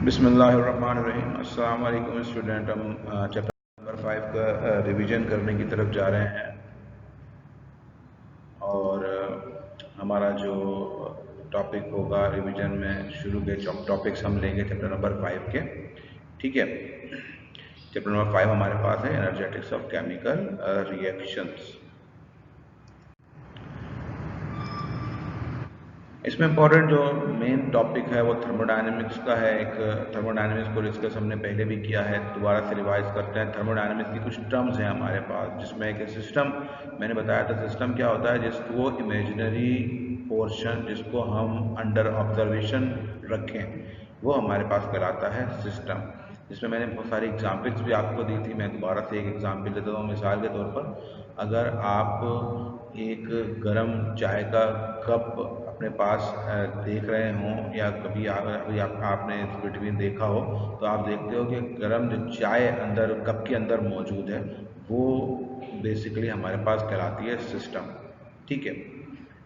बिस्मिल्लाहिर्रहमानिर्रहीम। अस्सलाम वालेकुम स्टूडेंट। हम चैप्टर नंबर 5 का रिवीजन करने की तरफ जा रहे हैं और हमारा जो टॉपिक होगा रिवीजन में शुरू के टॉपिक्स हम लेंगे चैप्टर नंबर 5 के। ठीक है, चैप्टर नंबर 5 हमारे पास है एनर्जेटिक्स ऑफ केमिकल रिएक्शंस। इसमें इम्पोर्टेंट जो मेन टॉपिक है वो थर्मोडायनेमिक्स का है। एक थर्मोडायनेमिक्स को डिस्कस हमने पहले भी किया है, दोबारा से रिवाइज करते हैं। थर्मोडायनेमिक्स की कुछ टर्म्स हैं हमारे पास, जिसमें एक सिस्टम मैंने बताया था। सिस्टम क्या होता है? जिसको इमेजिनरी पोर्शन, जिसको हम अंडर ऑब्जर्वेशन रखें, वो हमारे पास कहलाता है सिस्टम। जिसमें मैंने बहुत सारी एग्जाम्पल्स भी आपको दी थी। मैं दोबारा से एक एग्जाम्पल देता हूँ। मिसाल के तौर पर, अगर आप एक गर्म चाय का कप अपने पास देख रहे हों, या कभी अभी आपने इस बिटवीन देखा हो, तो आप देखते हो कि गर्म जो चाय अंदर कप के अंदर मौजूद है, वो बेसिकली हमारे पास कहलाती है सिस्टम। ठीक है।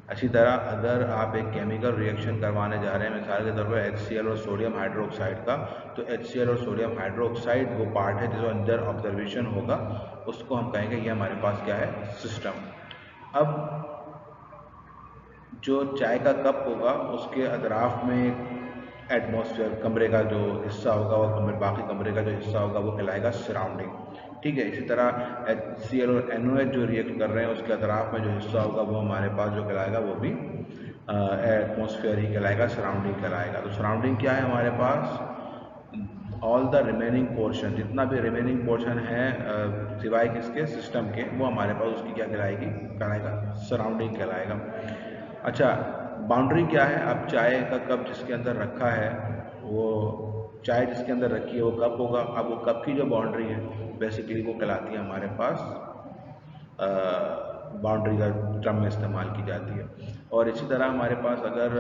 अच्छी तरह अगर आप एक केमिकल रिएक्शन करवाने जा रहे हैं, मिसाल के तौर पर HCl और सोडियम हाइड्रोक्साइड का, तो HCl और सोडियम हाइड्रोक्साइड वो पार्ट है जो अंदर ऑब्जर्वेशन होगा, उसको हम कहेंगे ये हमारे पास क्या है? सिस्टम। अब जो चाय का कप होगा, उसके अतराफ में एटमॉस्फेयर, कमरे का जो हिस्सा होगा, और बाकी कमरे का जो हिस्सा होगा, वो कहलाएगा सराउंडिंग। ठीक है। इसी तरह HCl और NOH जो रिएक्ट कर रहे हैं, उसके अतराफ में जो हिस्सा होगा, वो हमारे पास जो कहलाएगा, वो भी एटमॉस्फेयर ही कहलाएगा, सराउंडिंग कहलाएगा। तो सराउंडिंग क्या है हमारे पास? ऑल द रिमेनिंग पोर्शन, जितना भी रिमेनिंग पोर्शन है सिवाय किसके? सिस्टम के, वो हमारे पास उसकी क्या कहलाएगा? सराउंडिंग कहलाएगा। अच्छा, बाउंड्री क्या है? अब चाय का कप जिसके अंदर रखा है, वो चाय जिसके अंदर रखी है वो कप होगा। अब वो कप की जो बाउंड्री है, बेसिकली वो कहलाती है हमारे पास बाउंड्री का टर्म में इस्तेमाल की जाती है। और इसी तरह हमारे पास अगर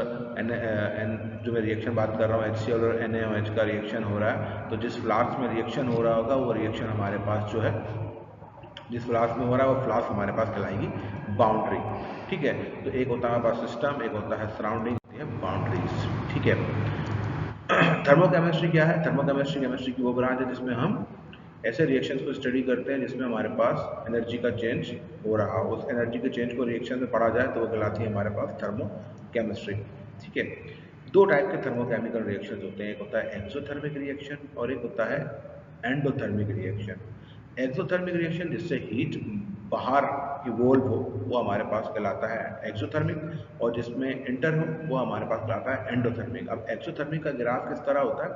जो मैं रिएक्शन बात कर रहा हूँ, HCl और NaOH का रिएक्शन हो रहा है, तो जिस फ्लास्क में रिएक्शन हो रहा होगा, वो रिएक्शन हमारे पास जो है, जिस फ्लास्क में हो रहा है, वो फ्लास्क हमारे पास कहलाएगी बाउंड्री। ठीक है। तो एक होता है हमारे पास सिस्टम, एक होता है सराउंडिंग, बाउंड्रीज। ठीक है। थर्मोकेमिस्ट्री क्या है? थर्मोकेमिस्ट्री केमिस्ट्री की वो ब्रांच है जिसमें हम ऐसे रिएक्शंस को स्टडी करते हैं जिसमें हमारे पास एनर्जी का चेंज हो रहा हो। उस एनर्जी के चेंज को रिएक्शन में पढ़ा जाए तो वो कहलाती है हमारे पास थर्मोकेमिस्ट्री। ठीक है। दो टाइप के थर्मोकेमिकल रिएक्शंस होते हैं। एक होता है एक्सोथर्मिक रिएक्शन और एक होता है एंडोथर्मिक रिएक्शन। एक्सोथर्मिक रिएक्शन, जिससे हीट बाहर इवोल्व हो, वो हमारे पास कहलाता है एक्सोथर्मिक, और जिसमें इंटर हो, वो हमारे पास कहलाता है एंडोथर्मिक। अब एक्सोथर्मिक का ग्राफ किस तरह होता है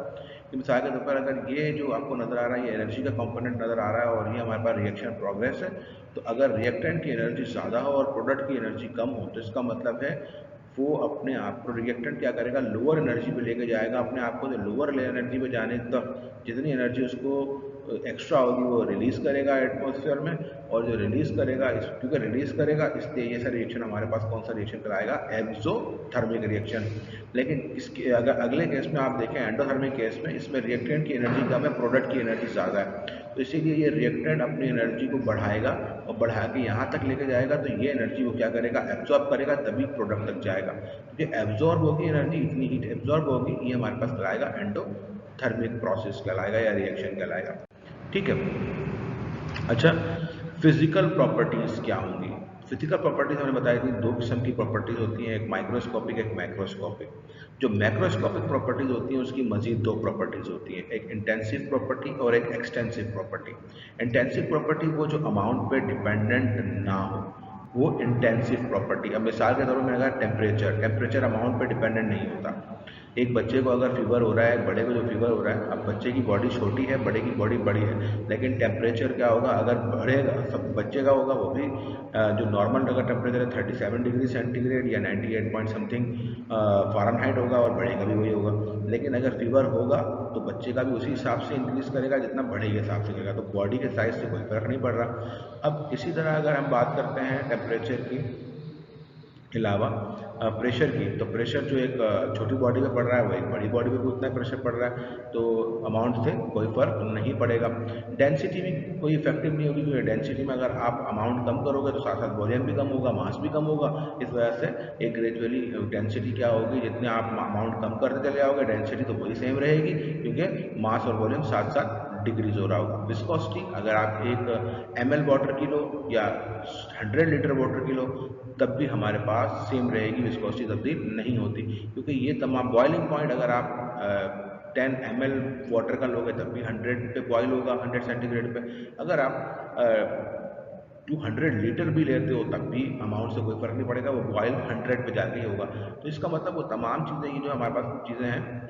कि मिसाल के तौर पर अगर ये जो आपको नजर आ रहा है, ये एनर्जी का कंपोनेंट नजर आ रहा है, और ये हमारे पास रिएक्शन प्रोग्रेस है, तो अगर रिएक्टेंट की एनर्जी ज़्यादा हो और प्रोडक्ट की एनर्जी कम हो, तो इसका मतलब है वो अपने आप को, रिएक्टेंट क्या करेगा? लोअर एनर्जी पे लेके जाएगा अपने आप को। तो लोअर एनर्जी पे जाने तक जितनी एनर्जी उसको एक्स्ट्रा होगी, वो रिलीज करेगा एटमॉस्फेयर में, और जो रिलीज करेगा, क्योंकि रिलीज करेगा, इसलिए ये सारा रिएक्शन हमारे पास कौन सा रिएक्शन कराएगा? Exothermic reaction. लेकिन इसके अगर अगले केस में आप देखें, एंडोथर्मिक केस में, इसमें रिएक्टेंट की एनर्जी कम है, प्रोडक्ट की एनर्जी ज़्यादा है, तो इसीलिए ये रिएक्टेंट अपनी एनर्जी को बढ़ाएगा, और बढ़ा के यहाँ तक लेके जाएगा, तो ये एनर्जी वो क्या करेगा? एब्जॉर्ब करेगा, तभी प्रोडक्ट तक जाएगा। क्योंकि एब्जॉर्ब होगी एनर्जी, इतनी हीट एब्जॉर्ब होगी, ये हमारे पास कराएगा एंडोथर्मिक प्रोसेस कहलाएगा, या रिएक्शन कहलाएगा। ठीक है। अच्छा, फिजिकल प्रॉपर्टीज क्या होंगी? फिजिकल प्रॉपर्टीज हमने बताई थी, दो किस्म की प्रॉपर्टीज होती हैं, एक माइक्रोस्कोपिक, एक मैक्रोस्कोपिक। जो मैक्रोस्कोपिक प्रॉपर्टीज होती हैं, उसकी मजीद दो प्रॉपर्टीज होती हैं, एक इंटेंसिव प्रॉपर्टी और एक एक्सटेंसिव प्रॉपर्टी। इंटेंसिव प्रॉपर्टी वो जो अमाउंट पे डिपेंडेंट ना हो, वो इंटेंसिव प्रॉपर्टी। अब मिसाल के तौर पर मैंने कहा टेम्परेचर अमाउंट पे डिपेंडेंट नहीं होता। एक बच्चे को अगर फीवर हो रहा है, एक बड़े को जो फीवर हो रहा है, अब बच्चे की बॉडी छोटी है, बड़े की बॉडी बड़ी है, लेकिन टेम्परेचर क्या होगा? अगर बढ़ेगा, सब बच्चे का होगा, वो भी जो नॉर्मल अगर टेम्परेचर है 37 डिग्री सेंटीग्रेड या 98 पॉइंट समथिंग फ़ारेनहाइट होगा, और बड़े का भी वही होगा। लेकिन अगर फीवर होगा तो बच्चे का भी उसी हिसाब से इंक्रीज करेगा जितना बड़े के हिसाब से करेगा, तो बॉडी के साइज से कोई फर्क नहीं पड़ रहा। अब इसी तरह अगर हम बात करते हैं टेम्परेचर की अलावा प्रेशर की, तो प्रेशर जो एक छोटी बॉडी में पड़ रहा है वो एक बड़ी बॉडी में भी उतना प्रेशर पड़ रहा है, तो अमाउंट से कोई फर्क नहीं पड़ेगा। डेंसिटी भी कोई इफेक्टिव नहीं होगी, क्योंकि डेंसिटी में अगर आप अमाउंट कम करोगे तो साथ साथ वॉल्यूम भी कम होगा, मास भी कम होगा। इस वजह से एक ग्रेजुअली डेंसिटी क्या होगी, जितने आप अमाउंट कम करते चले जाओगे डेंसिटी तो वही सेम रहेगी, क्योंकि मास और वॉल्यूम साथ साथ डिक्रीज हो रहा होगा। विस्कोसिटी अगर आप 1 ml वाटर की लो या 100 लीटर वाटर की लो तब भी हमारे पास सेम रहेगी, विस्कोसिटी तब्दील नहीं होती, क्योंकि ये तमाम बॉइलिंग पॉइंट अगर आप 10 ml वाटर का लोगे तब भी 100 पे बॉयल होगा, 100 सेंटीग्रेड पे। अगर आप 200 लीटर भी लेते हो तब भी अमाउंट से कोई फर्क नहीं पड़ेगा, वो बॉयल 100 पे जाके ही होगा। तो इसका मतलब वो तमाम चीज़ें ये जो हमारे पास चीज़ें हैं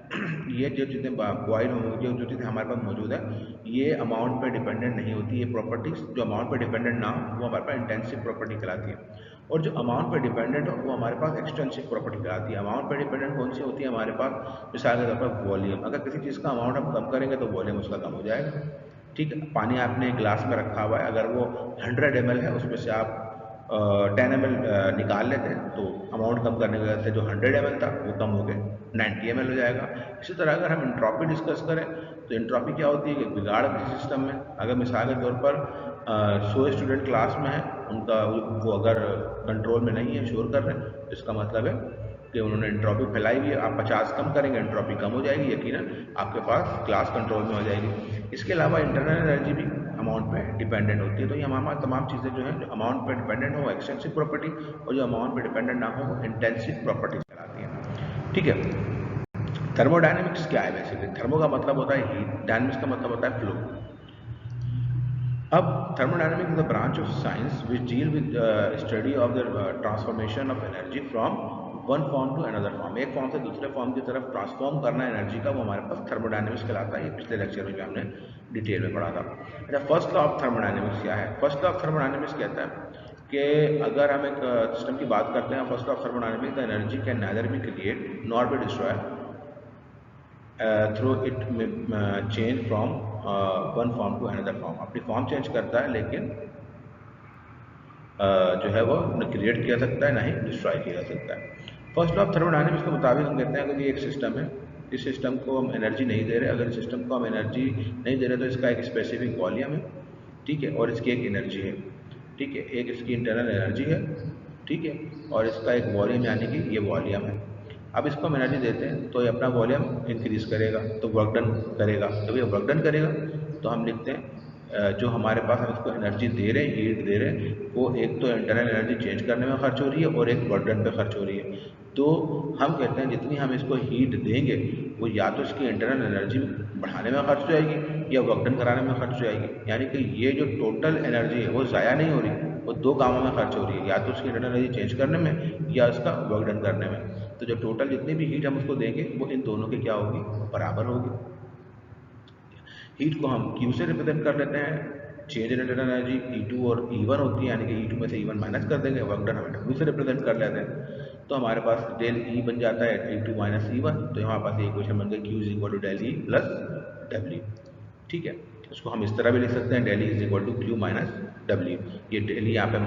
ये जो चीज़ें बॉयल होंगी, जो चीज़ें हमारे पास मौजूद है ये अमाउंट पे डिपेंडेंट नहीं होती। ये प्रॉपर्टीज जो अमाउंट पे डिपेंडेंट ना हो वो हमारे पास इंटेंसिव प्रॉपर्टी कहलाती है, और जो अमाउंट पे डिपेंडेंट हो वो हमारे पास एक्सटेंसिव प्रॉपर्टी कहलाती है। अमाउंट पे डिपेंडेंट कौन सी होती है हमारे पास, मिसाल के तौर पर वॉल्यूम। अगर किसी चीज़ का अमाउंट हम कम करेंगे तो वॉल्यूम उसका कम हो जाएगा। ठीक है, पानी आपने ग्लास में रखा हुआ है, अगर वो 100 ml है उसमें से आप 10 ml निकाल लेते हैं तो अमाउंट कम करने की वजह से जो 100 ml था वो कम हो के 90 ml हो जाएगा। इसी तरह अगर हम इंट्रॉपी डिस्कस करें तो इंट्रॉपी क्या होती है कि बिगाड़ किसी सिस्टम में, अगर मिसाल के तौर पर 100 स्टूडेंट क्लास में है, उनका वो अगर कंट्रोल में नहीं है, शोर कर रहे हैं, इसका मतलब है कि उन्होंने एंट्रोपी फैलाई हुई है। आप 50 कम करेंगे एंट्रोपी कम हो जाएगी, यकीनन आपके पास क्लास कंट्रोल में हो जाएगी। इसके अलावा इंटरनल एनर्जी भी अमाउंट पे डिपेंडेंट होती है। तो ये हमारे तमाम चीज़ें जो है जो अमाउंट पे डिपेंडेंट हो एक्सटेंसिव प्रॉपर्टी, और जो अमाउंट पे डिपेंडेंट ना हो वो इंटेंसिव प्रॉपर्टी कहलाती है। ठीक है, थर्मोडायनेमिक्स क्या है बेसिकली? थर्मो का मतलब होता है हीट, डायनेमिक्स का मतलब होता है फ्लो। अब thermodynamics is the branch of science which deal with study of the transformation of energy from one form to another form. एक फॉर्म से दूसरे फॉर्म की तरफ ट्रांसफॉर्म करना एनर्जी का, वो हमारे पास थर्मोडायनेमिक्स कहलाता है। ये पिछले लेक्चर में भी हमने डिटेल में पढ़ा था। अच्छा, फर्स्ट लॉ ऑफ थर्मोडायनेमिक्स क्या है? फर्स्ट लॉ ऑफ थर्मोडायनेमिक्स कहता है कि अगर हम एक सिस्टम की बात करते हैं, first law of thermodynamics, the energy can neither be create nor be destroy through it change from one form to another form. अपनी फॉर्म चेंज करता है लेकिन जो है वो न क्रिएट किया जा सकता है ना ही डिस्ट्रॉय किया जा सकता है। फर्स्ट लॉ ऑफ थर्मोडायनेमिक्स के मुताबिक हम कहते हैं कि ये एक सिस्टम है, इस सिस्टम को हम एनर्जी नहीं दे रहे। अगर इस सिस्टम को हम एनर्जी नहीं दे रहे तो इसका एक स्पेसिफिक वॉल्यूम है, ठीक है, और इसकी एक एनर्जी है, ठीक है, एक इसकी इंटरनल एनर्जी है, ठीक है, और इसका एक वॉल्यूम यानी कि ये वॉल्यूम है। अब इसको हम एनर्जी देते हैं तो ये अपना वॉल्यूम इंक्रीज करेगा, तो वर्क डन करेगा। जब ये वर्क डन करेगा तो हम लिखते हैं जो हमारे पास हम इसको एनर्जी दे रहे हैं, हीट दे रहे हैं, वो एक तो इंटरनल एनर्जी चेंज करने में खर्च हो रही है और एक वर्क डन पे खर्च हो रही है। तो हम कहते हैं जितनी हम इसको हीट देंगे वो या तो इसकी इंटरनल एनर्जी बढ़ाने में खर्च हो जाएगी या वर्क डन कराने में खर्च हो जाएगी। यानी कि ये जो टोटल एनर्जी है वो ज़ाया नहीं हो रही, वो दो कामों में खर्च हो रही है, या तो उसकी इंटरनल एनर्जी चेंज करने में या उसका वर्क डन करने में। तो जो टोटल जितनी भी हीट हम उसको देंगे वो इन दोनों की क्या होगी, बराबर होगी। हीट को हम Q से रिप्रेजेंट कर लेते हैं, change in internal energy E2 और E1 होती है, यानी कि E2 में से E1 माइनस कर देंगे, वर्क डन हम W से रिप्रेजेंट कर लेते हैं। तो हमारे पास डेल E बन जाता है E2 माइनस E1, तो हमारे पास इक्वेशन बन गई Q is equal to del E plus W। ठीक है, इसको हम इस तरह भी लिख सकते हैं, del E is equal to Q minus W। ये डेल यहाँ पे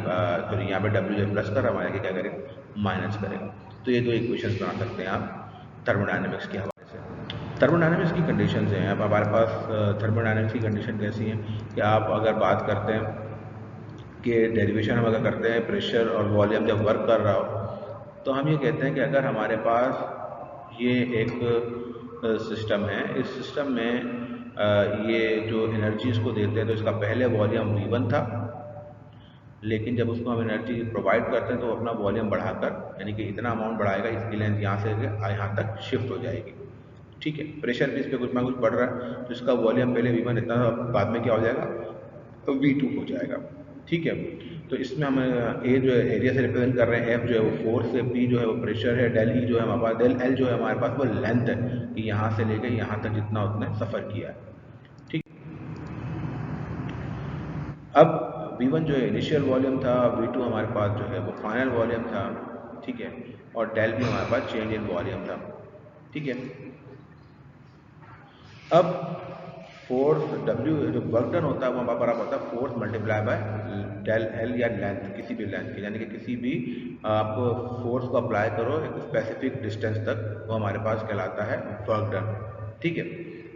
सॉरी यहाँ पे W जो प्लस कर रहा है, क्या करेगा, माइनस करेगा। तो ये दो इक्वेशन बना सकते हैं आप थर्मोडायनेमिक्स के हवाले से। थर्मोडायनेमिक्स की कंडीशंस हैं। अब हमारे पास थर्मोडायनेमिक्स की कंडीशन कैसी हैं कि आप अगर बात करते हैं कि डेरिवेशन हम अगर करते हैं प्रेशर और वॉल्यूम जब वर्क कर रहा हो, तो हम ये कहते हैं कि अगर हमारे पास ये एक सिस्टम है, इस सिस्टम में ये जो एनर्जी इसको देते हैं तो इसका पहले वॉल्यूम V1 था, लेकिन जब उसको हम एनर्जी प्रोवाइड करते हैं तो अपना वॉल्यूम बढ़ाकर, यानी कि इतना अमाउंट बढ़ाएगा, इसकी लेंथ यहाँ से यहाँ तक शिफ्ट हो जाएगी। ठीक है, प्रेशर भी इस पर कुछ ना कुछ बढ़ रहा है, तो इसका वॉल्यूम पहले V1 इतना, बाद में क्या हो जाएगा, तो V2 हो जाएगा। ठीक है, तो इसमें हम ए जो है एरिया से रिप्रेजेंट कर रहे हैं, एफ जो है वो फोर्स है, पी जो है वो प्रेशर है, डेल ई जो है हमारे पास, डेल एल जो है हमारे पास वो लेंथ है कि यहाँ से लेकर यहाँ तक जितना उसने सफ़र किया है। ठीक, अब V1 जो है इनिशियल वॉल्यूम था, V2 हमारे पास जो है वो फाइनल वॉल्यूम था। ठीक है, और डेल भी हमारे पास चेंज इन वॉल्यूम था। ठीक है, अब फोर्स W जो वर्क डन होता है वो हमारा बराबर होता है force multiply by del L या लेंथ, किसी भी लेंथ की, यानी कि किसी भी आप फोर्स को अप्लाई करो एक स्पेसिफिक डिस्टेंस तक, वो हमारे पास कहलाता है वर्क डन। ठीक है,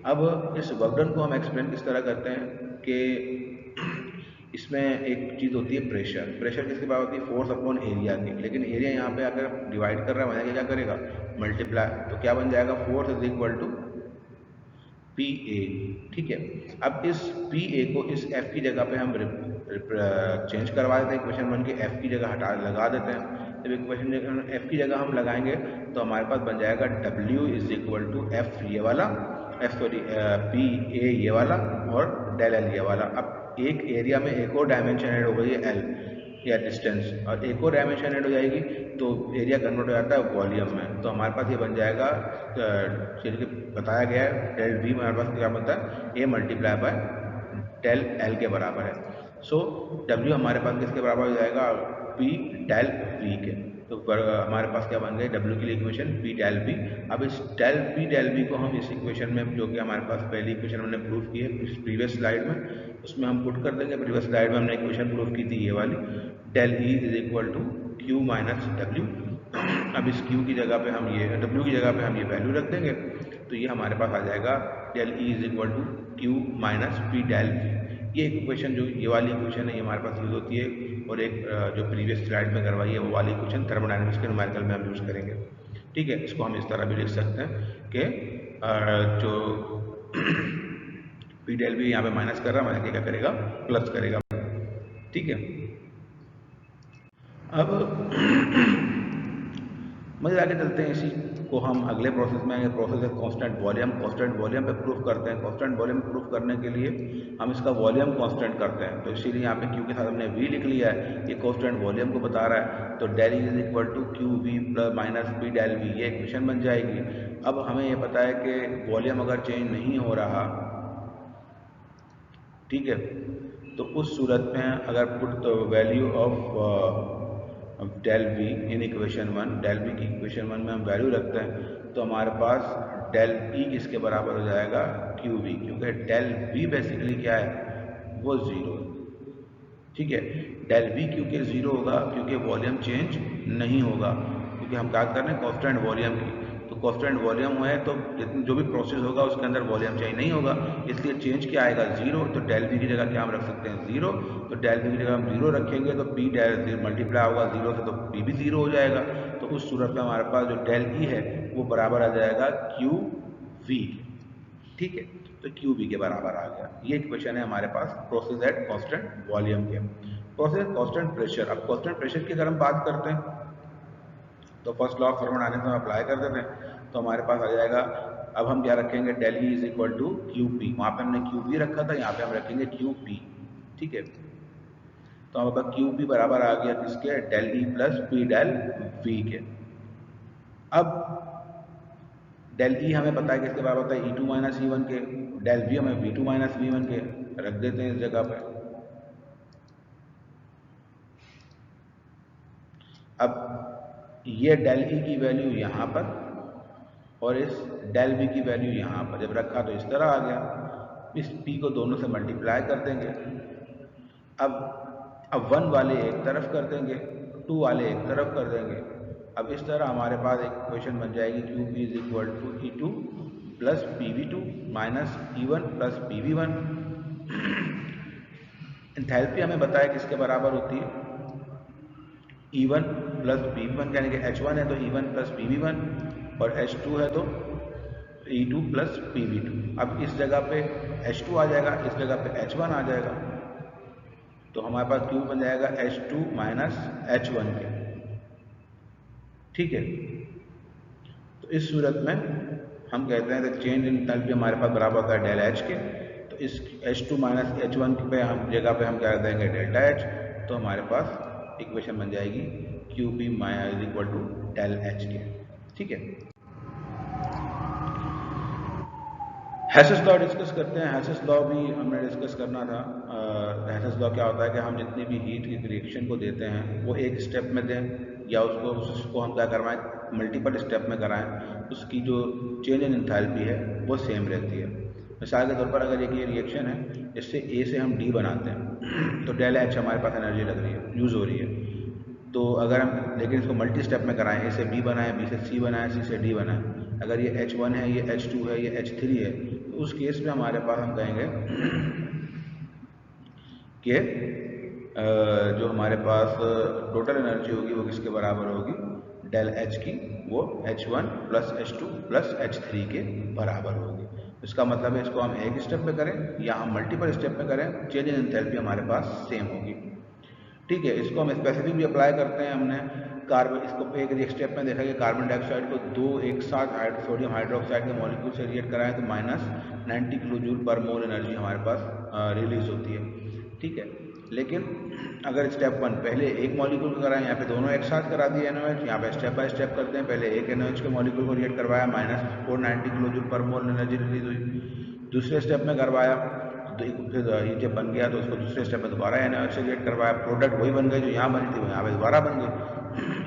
अब इस वर्क डन को हम एक्सप्लेन किस तरह करते हैं कि इसमें एक चीज़ होती है प्रेशर। प्रेशर किसके बराबर होती है? फोर्स अपॉन एरिया की। लेकिन एरिया यहाँ पे अगर डिवाइड कर रहा है क्या करेगा? मल्टीप्लाई। तो क्या बन जाएगा? Force is equal to P A. ठीक है, अब इस पी ए को इस एफ की जगह पे हम चेंज करवा देते हैं, इक्वेशन बन के एफ की जगह हटा लगा देते हैं। जब इक्वेशन एफ की जगह हम लगाएंगे तो हमारे पास बन जाएगा W is equal to F ये वाला, पी ए ये वाला और डेल एल ये वाला। अब एक एरिया में एक और डायमेंशन ऐड हो गई है एल या डिस्टेंस, और एक और डायमेंशन ऐड हो जाएगी तो एरिया कन्वर्ट हो जाता है वॉल्यूम में। तो हमारे पास ये बन जाएगा, जैसे बताया गया है, डेल वी हमारे पास क्या बनता है? A multiply by del L के बराबर है। सो डब्ल्यू हमारे पास किसके बराबर हो जाएगा? पी डेल वी के। तो हमारे पास क्या बन गई? डब्ल्यू के लिए इक्वेशन पी डेल वी। अब इस डेल पी डेल वी को हम इस इक्वेशन में, जो कि हमारे पास पहली इक्वेशन हमने प्रूव की है इस प्रीवियस स्लाइड में, उसमें हम पुट कर देंगे। प्रीवियस स्लाइड में हमने इक्वेशन प्रूव की थी ये वाली, del E is equal to Q minus W. अब इस क्यू की जगह पे हम ये, डब्ल्यू की जगह पे हम ये वैल्यू रख देंगे, तो ये हमारे पास आ जाएगा del E is equal to Q minus P del V. ये इक्वेशन, जो ये वाली इक्वेशन है, ये हमारे पास यूज होती है। और एक जो प्रीवियस स्लाइड में करवाई है वो वाली इक्वेशन थर्मोडायनेमिक्स के न्यूमेरिकल में हम यूज करेंगे। ठीक है, इसको हम इस तरह भी लिख सकते हैं कि जो पी डेल वी यहाँ पे माइनस कर रहा है, क्या करेगा? प्लस करेगा। ठीक है, अब मजे आगे चलते हैं। इसी को हम अगले प्रोसेस में आएंगे। प्रोसेस है कांस्टेंट वॉल्यूम। कांस्टेंट वॉल्यूम पे प्रूफ करते हैं। कांस्टेंट वॉल्यूम प्रूफ करने के लिए हम इसका वॉल्यूम कांस्टेंट करते हैं, तो इसीलिए यहाँ पे क्यू के साथ हमने वी लिख लिया है। ये कांस्टेंट वॉल्यूम को बता रहा है, तो del is equal to Q V plus minus P del V, ये इक्वेशन बन जाएगी। अब हमें ये पता है कि वॉल्यूम अगर चेंज नहीं हो रहा, ठीक है, तो उस सूरत में अगर put the value of del V in equation one, del V की इक्वेशन वन में हम वैल्यू रखते हैं, तो हमारे पास डेल ई किसके बराबर हो जाएगा? क्यू वी, क्योंकि डेल वी बेसिकली क्या है? वो जीरो। ठीक है, डेल वी क्योंकि जीरो होगा क्योंकि वॉल्यूम चेंज नहीं होगा, क्योंकि हम क्या कर रहे हैं? कांस्टेंट वॉल्यूम की। तो कांस्टेंट वॉल्यूम है तो जो भी प्रोसेस होगा उसके अंदर वॉल्यूम चेंज नहीं होगा, इसलिए चेंज क्या आएगा? जीरो। तो डेल वी की जगह क्या हम रख सकते हैं? जीरो। तो डेल वी की जगह हम जीरो रखेंगे तो पी डेल मल्टीप्लाई होगा जीरो से, तो पी भी जीरो हो जाएगा। तो उस सूरत में हमारे पास जो डेल ई है वो बराबर आ जाएगा क्यू वी। ठीक है, तो क्यू वी के बराबर आ गया। ये इक्वेशन है हमारे पास प्रोसेस एट कांस्टेंट वॉल्यूम के। Process constant pressure. अब कांस्टेंट प्रेशर की अगर हम बात करते हैं तो फर्स्ट लॉ ऑफ थर्मोडायनेमिक्स में अप्लाई कर देते हैं, तो हमारे पास आ जाएगा। अब हम क्या रखेंगे? Del E is equal to Q P. वहाँ पे हमने क्यू वी रखा था, यहाँ पे हम रखेंगे क्यू पी। ठीक है, तो हमारे पास क्यू पी बराबर आ गया किसके? Del E plus P del V के। अब डेल ई हमें पता है किसके बराबर होता है? E two minus E one के। डेल वी हमें V two minus V one के। रख देते हैं इस जगह पे। अब ये डेल ई की वैल्यू यहाँ पर और इस डेल वी की वैल्यू यहाँ पर जब रखा तो इस तरह आ गया। इस पी को दोनों से मल्टीप्लाई कर देंगे। अब वन वाले एक तरफ कर देंगे, टू वाले एक तरफ कर देंगे। अब इस तरह हमारे पास एक इक्वेशन बन जाएगी, Q P is equal to E two plus P V two minus E one plus P V one. Enthalpy हमें बताया किसके बराबर होती है? E1 प्लस P1, यानी कि H1 है तो E1 प्लस PV1 और H2 है तो E2 प्लस PV2। अब इस जगह पे H2 आ जाएगा, इस जगह पे H1 आ जाएगा, तो हमारे पास Q बन जाएगा H2 माइनस H1 के। ठीक है, तो इस सूरत में हम कहते हैं कि चेंज इन एंथैल्पी हमारे पास बराबर होता है डेल H के। तो इस H2 माइनस H1 पे हम जगह पे हम क्या देंगे? Delta H। तो हमारे पास इक्वेशन बन जाएगी Q P is equal to del H के। ठीक है, हैसेस लॉ डिस्कस करते हैं। हैसेस लॉ भी हमने डिस्कस करना था। हैसेस लॉ क्या होता है कि हम जितनी भी हीट की रिएक्शन को देते हैं वो एक स्टेप में दें या उसको हम क्या करवाएं? मल्टीपल स्टेप में कराएं, उसकी जो चेंज इन एंथैल्पी है वो सेम रहती है। मिसाल के तौर पर अगर ये रिएक्शन है, इससे ए से हम डी बनाते हैं तो डेल एच हमारे पास एनर्जी लग रही है, यूज़ हो रही है। तो अगर हम लेकिन इसको मल्टी स्टेप में कराएं, ए से बी बनाएं, बी से सी बनाएं, सी से डी बनाएं, अगर ये H1 है, ये H2 है, ये H3 है, तो उस केस में हमारे पास हम कहेंगे कि जो हमारे पास टोटल एनर्जी होगी वो किसके बराबर होगी, डेल एच की, वो H1 plus H2 plus H3 के बराबर होगी। इसका मतलब है इसको हम एक स्टेप में करें या हम मल्टीपल स्टेप में करें, चेंज इन एंथैल्पी हमारे पास सेम होगी। ठीक है, इसको हम स्पेसिफिक भी अप्लाई करते हैं। हमने कार्बन, इसको एक स्टेप में देखा कि कार्बन डाइऑक्साइड को दो एक साथ सोडियम हाइड्रोक्साइड के मॉलिक्यूल से रिएक्ट कराएं तो -90 किलो जूल पर मोल एनर्जी हमारे पास रिलीज होती है। ठीक है, लेकिन अगर स्टेप 1 पहले एक मॉलिक्यूल को कराएं, यहाँ पे दोनों एक साथ करा दिए NaOH, यहाँ पे स्टेप बाय स्टेप करते हैं, पहले एक NaOH के मॉलिक्यूल को रिएक्ट करवाया, -490 किलो जूल पर मोल एनर्जी रिलीज हुई। दूसरे स्टेप में करवाया तो फिर ये जब बन गया तो उसको दूसरे स्टेप में दोबारा NaOH से रिएक्ट करवाया, प्रोडक्ट वही बन गई जो यहाँ बनी थी वो यहाँ पे दोबारा बन गई,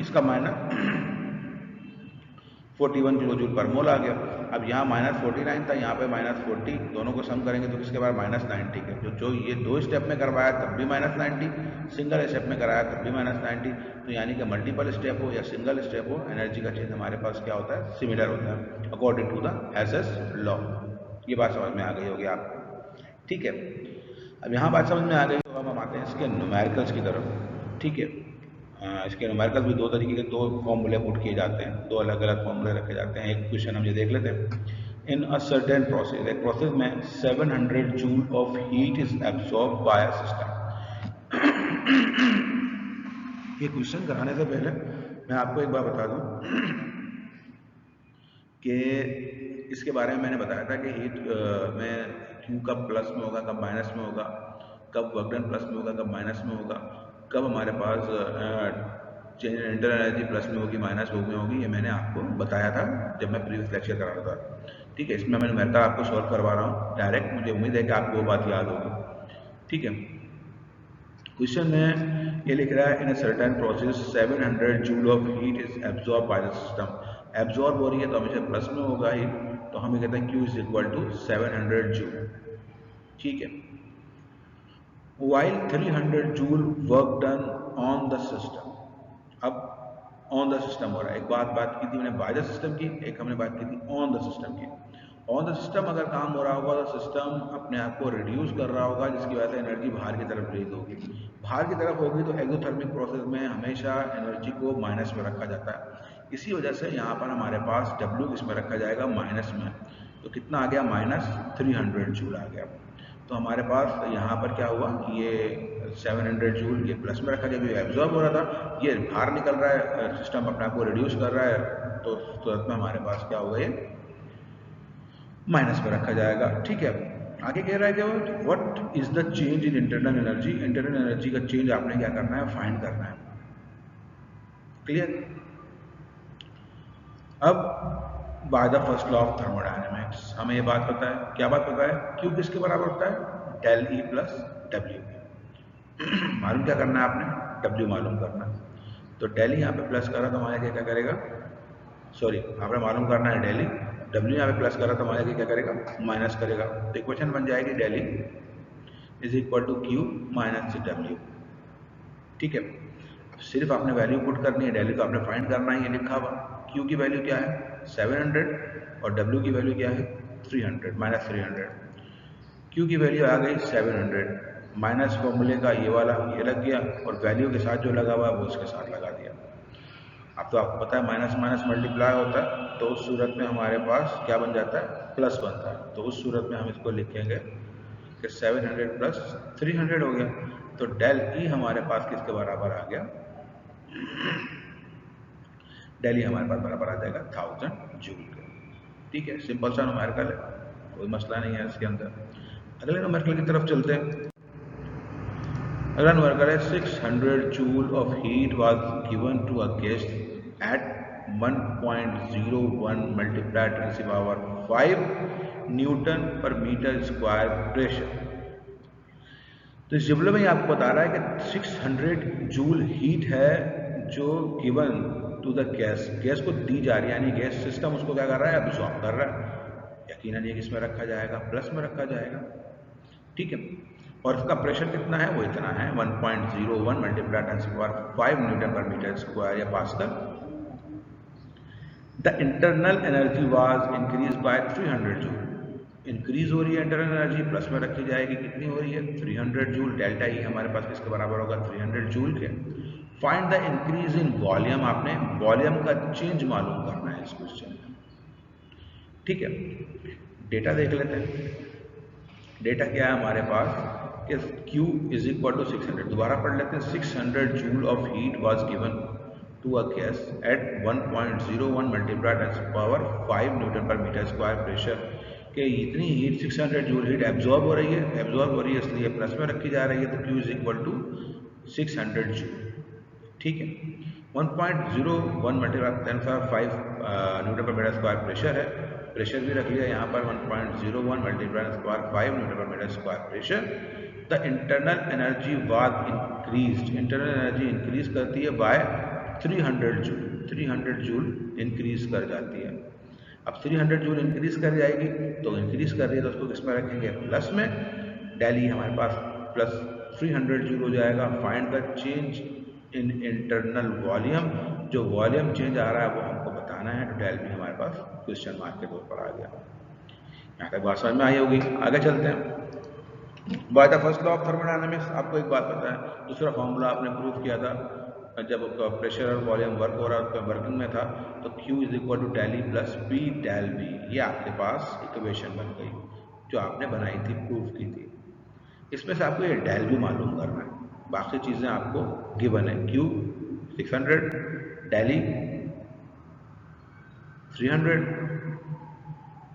इसका -41 किलो जूल पर मोल आ गया। अब यहाँ -49 था, यहाँ पे -40, दोनों को सम करेंगे तो किसके बाद -90 के, जो ये दो स्टेप में करवाया तब भी -90, सिंगल स्टेप में कराया तब भी -90, तो यानी कि मल्टीपल स्टेप हो या सिंगल स्टेप हो, एनर्जी का चेंज हमारे पास क्या होता है, सिमिलर होता है according to the Hess's law. ये बात समझ में आ गई होगी आपको। ठीक है, अब यहाँ बात समझ में आ गई तो अब हम आते हैं इसके न्यूमेरिकल्स की तरफ। ठीक है, इसके न्यूमेरिकल भी दो तरीके के, दो फॉर्मूले पुट किए जाते हैं, दो अलग अलग फॉर्मूले रखे जाते हैं। एक क्वेश्चन हम ये देख लेते हैं, इन अ सर्टेन प्रोसेस, एक प्रोसेस में 700 joule of heat is absorb by a system. ये क्वेश्चन कराने से पहले मैं आपको एक बात बता दूं कि इसके बारे में मैंने बताया था कि हीट में Q कब प्लस में होगा, कब माइनस में होगा, कब वर्क डन प्लस में होगा, कब माइनस में होगा, कब हमारे पास change in internal energy plus में होगी, माइनस में होगी, ये मैंने आपको बताया था जब मैं प्रीवियस लेक्चर करा रहा था। ठीक है, इसमें मैं न्यूमेरिकल आपको सॉल्व करवा रहा हूँ डायरेक्ट, मुझे उम्मीद है कि आपको वो बात याद होगी। ठीक है, क्वेश्चन में ये लिख रहा है, in a certain process 700 joule of heat is absorb by the system. Absorb हो रही है तो हमेशा प्लस में होगा ही, तो हम ये कहते हैं Q is equal to 700 joule. ठीक है, while 300 joule work done on the system. अब ऑन द सिस्टम हो रहा है, एक बात की थी मैंने बाय द सिस्टम की, एक हमने बात की थी ऑन द सिस्टम की। ऑन द सिस्टम अगर काम हो रहा होगा तो सिस्टम अपने आप को रिड्यूस कर रहा होगा, जिसकी वजह से एनर्जी बाहर की तरफ रिलीज होगी। बाहर की तरफ होगी तो एक्सोथर्मिक प्रोसेस में हमेशा एनर्जी को माइनस में रखा जाता है, इसी वजह से यहाँ पर हमारे पास W किसमें रखा जाएगा, माइनस में। तो कितना आ गया, -300 जूल आ गया। तो हमारे पास यहाँ पर क्या हुआ, ये 700 जूल ये प्लस में रखा गया, क्योंकि एब्जॉर्ब हो रहा था, ये बाहर निकल रहा है, सिस्टम अपने आप को रिड्यूस कर रहा है, तो तुरंत में हमारे पास क्या होगा, ये माइनस में रखा जाएगा। ठीक है, आगे कह रहा है कि what is the change in internal energy. Internal energy का चेंज आपने क्या करना है, फाइंड करना है। क्लियर। अब by the first law of thermodynamics हमें ये बात पता है, क्या बात पता है, Q किसके बराबर होता है, डेल E प्लस W। मालूम क्या करना है आपने, W मालूम करना है। तो डेल E यहाँ पे प्लस करा तो हमारे क्या करेगा, सॉरी आपने मालूम करना है डेल E, W यहाँ पे प्लस करा तो हमारे क्या करेगा, माइनस करेगा। तो इक्वेशन बन जाएगी del E is equal to Q minus W। ठीक है, सिर्फ आपने वैल्यू पुट करनी है, डेल E को आपने फाइंड करना है, ये लिखा हुआ। Q की वैल्यू क्या है, 700, और W की वैल्यू क्या है, 300, -300। Q की वैल्यू आ गई 700, माइनस फॉर्मूले का ये वाला ये लग गया, और वैल्यू के साथ जो लगा हुआ है वो उसके साथ लगा दिया। अब तो आपको पता है माइनस माइनस मल्टीप्लाई होता है, तो उस सूरत में हमारे पास क्या बन जाता है, प्लस बनता है। तो उस सूरत में हम इसको लिखेंगे कि 700 प्लस 300 हो गया। तो डेल E हमारे पास किसके बराबर आ गया, डेल E हमारे पास बराबर आ जाएगा 1000 जूल के। ठीक है, सिंपल सा न्यूमेरिकल है, कोई मसला नहीं है इसके अंदर। अगले न्यूमेरिकल की तरफ चलते हैं। अगला न्यूमेरिकल है 600 joule of heat was given to a guest at 1.01 multiplied to the power 5 newton per metre square pressure. तो इस जुमले में आपको बता रहा है कि 600 जूल हीट है जो given to the gas, gas को दी जा रही है, यानी गैस सिस्टम उसको क्या कर रहा है, एब्जॉर्ब कर रहा है। यकीनन ये किसमें रखा जाएगा, प्लस में रखा जाएगा। ठीक है, और इसका प्रेशर कितना है, वो इतना है 1.01 multiply 10⁵ newton per metre square या pascal. The internal energy was increase by 300 joule. Increase हो रही है इंटरनल एनर्जी, प्लस में रखी जाएगी, कितनी हो रही है 300 जूल। डेल्टा ई हमारे पास किसके बराबर होगा 300 जूल के। Find the increase in volume, आपने वॉल्यूम का चेंज मालूम करना है इस क्वेश्चन में। ठीक है, डेटा देख लेते हैं। डेटा क्या है हमारे पास कि Q इज इक्वल टू 600, दोबारा पढ़ लेते हैं। 600 joule of heat was given to a gas at 1.01 multiply 10⁵ newton per metre square pressure, कि इतनी हीट 600 जूल हीट एब्जॉर्ब हो रही है, एब्जॉर्ब हो रही है इसलिए प्लस में रखी जा रही है, तो Q is equal to 600 joule. ठीक है, 1.01 multiply 10⁵ newton per metre square pressure है, प्रेशर भी रख लिया यहाँ पर 1.01 multiply 10⁵ newton per metre square pressure. The internal energy was increased, internal energy increase करती है बाय 300 जूल, 300 जूल इंक्रीज कर जाती है। अब 300 जूल इंक्रीज कर जाएगी, तो इंक्रीज कर रही है तो उसको किस में रखेंगे, प्लस में। डेली हमारे पास प्लस 300 जूल हो जाएगा। Find the change in internal volume, जो वॉल्यूम चेंज आ रहा है वो हमको बताना है, तो डेल भी हमारे पास क्वेश्चन मार्क के तौर पर आ गया। यहाँ तक बात समझ में आई होगी, आगे चलते हैं। By the first law of thermodynamics, आपको एक बात पता है, दूसरा फॉर्मूला आपने प्रूव किया था जब प्रेशर और वॉल्यूम वर्क हो रहा वर्किंग में था, तो Q is equal to del E plus P del V, ये आपके पास इक्वेशन बन गई जो आपने बनाई थी, प्रूव की थी। इसमें से आपको ये डेल भी मालूम करना है, बाकी चीज़ें आपको गिवन है। Q 600, del E 300,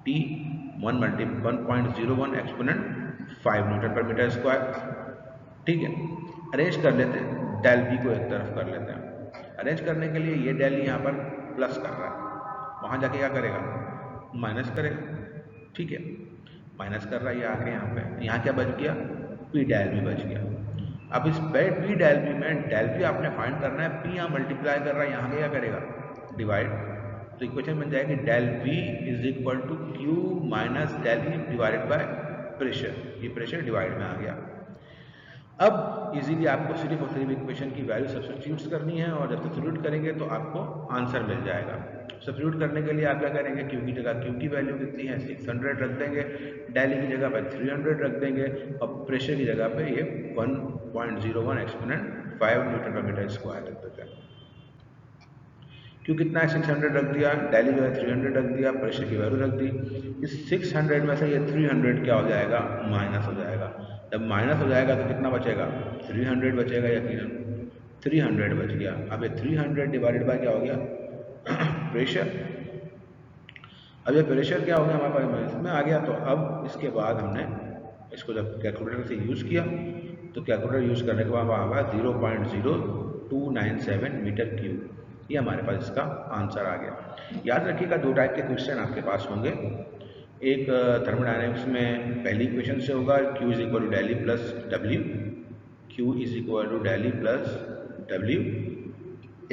T 1.01 exponent 5 newton per metre square. ठीक है, अरेंज कर लेते हैं, डेल बी को एक तरफ कर लेते हैं। अरेंज करने के लिए ये डेल यहाँ पर प्लस कर रहा है, वहाँ जाके क्या करेगा, माइनस करेगा। ठीक है, माइनस कर रहा है ये आके यहाँ पे, यहाँ क्या बच गया, पी डेल बी बच गया। अब इस पी डेल बी में डेल बी आपने फाइंड करना है, पी यहाँ मल्टीप्लाई कर रहा है, यहाँ क्या करेगा, डिवाइड। तो इक्वेशन बन जाएगी del B is equal to Q minus del E divided by pressure, ये प्रेशर डिवाइड में आ गया। अब इजीली आपको सिर्फ और सिर्फ इक्वेशन की वैल्यू सब्स्टिट्यूट करनी है, और जब सब्स्टिट्यूट करेंगे तो आपको आंसर मिल जाएगा। सब्स्टिट्यूट करने के लिए आप क्या करेंगे, Q की जगह Q की वैल्यू कितनी है 600 रख देंगे, डेली की जगह पर 300 रख देंगे, और प्रेशर की जगह पे ये 1.01 exponent 5 newton per metre square रख देते हैं। Q कितना है 600 रख दिया, डेली जो है 300 रख दिया, प्रेशर की वैल्यू रख दी। इस 600 में से ये 300 क्या हो जाएगा, माइनस हो जाएगा। जब माइनस हो जाएगा तो कितना बचेगा, 300 बचेगा, यकीनन 300 बच गया। अब ये 300 डिवाइडेड बाय क्या हो गया, प्रेशर। अब ये प्रेशर क्या हो गया हमारे पास इसमें आ गया। तो अब इसके बाद हमने इसको जब कैलकुलेटर से यूज़ किया, तो कैलकुलेटर यूज़ करने के बाद आया 0.0297 मीटर क्यूब, ये हमारे पास इसका आंसर आ गया। याद रखिएगा, दो टाइप के क्वेश्चन आपके पास होंगे। एक थर्मोडायनेमिक्स में पहली इक्वेशन से होगा Q is equal to del E plus W, Q is equal to del E plus W.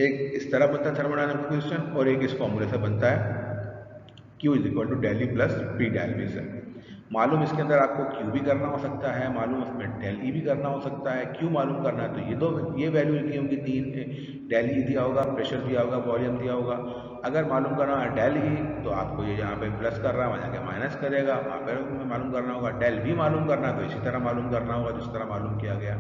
एक इस तरह बनता है थर्मोडायनेमिक्स क्वेश्चन, और एक इस फॉर्मूले से बनता है Q is equal to del E plus P del V से। मालूम इसके अंदर आपको Q भी करना हो सकता है, मालूम इसमें डेल ई भी करना हो सकता है। Q मालूम करना है तो ये वैल्यू लिखी होगी, 3 डेल ई दिया होगा, प्रेशर दिया होगा, वॉल्यूम दिया होगा। अगर मालूम करना है डेल ई, तो आपको ये जहाँ पे प्लस कर रहा है वहाँ जाके माइनस करेगा, वहाँ पर मालूम करना होगा। डेल वी मालूम करना है तो इसी तरह मालूम करना होगा जिस तरह मालूम किया गया।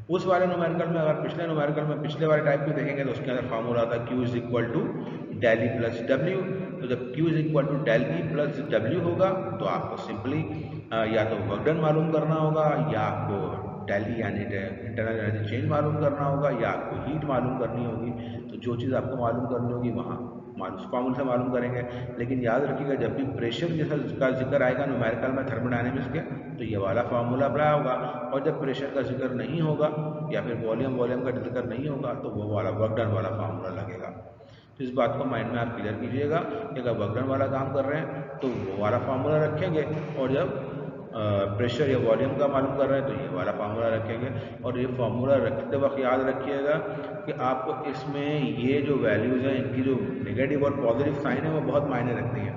उस वाले न्यूमेरिकल में, अगर पिछले न्यूमेरिकल में पिछले वाले टाइप में देखेंगे तो उसके अंदर फार्मूला था Q is equal to del E plus W. तो जब Q is equal to del E plus W होगा तो आपको सिंपली या तो वर्क डन मालूम करना होगा, या आपको डेल ई यानी इंटरनल एनर्जी चेंज मालूम करना होगा, या आपको हीट मालूम करनी होगी। तो जो चीज़ आपको मालूम करनी होगी वहाँ उस फार्मूले से मालूम करेंगे। लेकिन याद रखिएगा, जब भी प्रेशर जैसा का जिक्र आएगा न्यूमेरिकल में थर्मोडायनेमिक्स के, तो ये वाला फार्मूला अप्लाई होगा। और जब प्रेशर का जिक्र नहीं होगा या फिर वॉल्यूम का जिक्र नहीं होगा तो वो वाला वर्क डन वाला फार्मूला लगेगा। तो इस बात को माइंड में आप क्लियर कीजिएगा कि अगर वर्क डन वाला काम कर रहे हैं तो वो वाला फार्मूला रखेंगे, और जब प्रेशर या वॉल्यूम का मालूम कर रहे हैं तो ये वाला फार्मूला रखेंगे। और ये फार्मूला रखते वक्त याद रखिएगा कि आपको इसमें ये जो वैल्यूज़ हैं, इनकी जो नेगेटिव और पॉजिटिव साइन है वो बहुत मायने रखती है।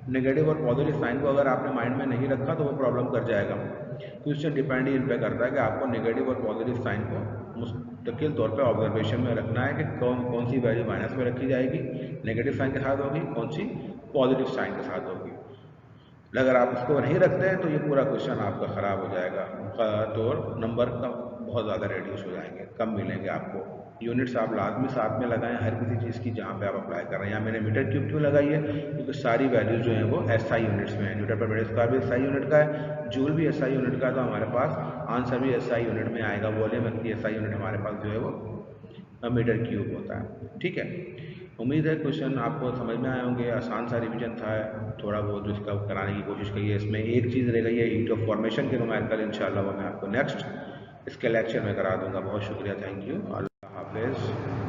नेगेटिव और पॉजिटिव साइन को अगर आपने माइंड में नहीं रखा तो वो प्रॉब्लम कर जाएगा। क्वेश्चन डिपेंड इन पे करता है कि आपको नेगेटिव और पॉजिटिव साइन को मुस्तकिल तौर पे ऑब्जर्वेशन में रखना है कि कौन सी वैल्यू माइनस में रखी जाएगी, नेगेटिव साइन के साथ होगी, कौन सी पॉजिटिव साइन के साथ होगी। अगर आप इसको नहीं रखते हैं तो ये पूरा क्वेश्चन आपका ख़राब हो जाएगा, तो नंबर का बहुत ज़्यादा रेड्यूस हो जाएंगे, कम मिलेंगे आपको। यूनिट्स आप लाजमी साथ में लगाएं हर किसी चीज़ की जहाँ पे आप अप्लाई कर रहे हैं। यहाँ मैंने मीटर क्यूब क्यों लगाई है, क्योंकि सारी वैल्यूज जो हैं वो एसआई यूनिट्स में है। न्यूटन पर मीटर स्क्वायर भी एसआई यूनिट का है, जूल भी एसआई यूनिट का है, तो हमारे पास आंसर भी एसआई यूनिट में आएगा। वॉल्यूम एसआई यूनिट हमारे पास जो है वो मीटर क्यूब होता है। ठीक है, उम्मीद है क्वेश्चन आपको समझ में आए होंगे। आसान सा रिवीजन था, थोड़ा बहुत जो इसका कराने की कोशिश की है। इसमें एक चीज़ रह गई है हीट ऑफ फॉर्मेशन के न्यूमेरिकल, इंशाल्लाह वो मैं आपको नेक्स्ट इसके लेक्चर में करा दूंगा। बहुत शुक्रिया, थैंक यू, अल्लाह हाफिज़।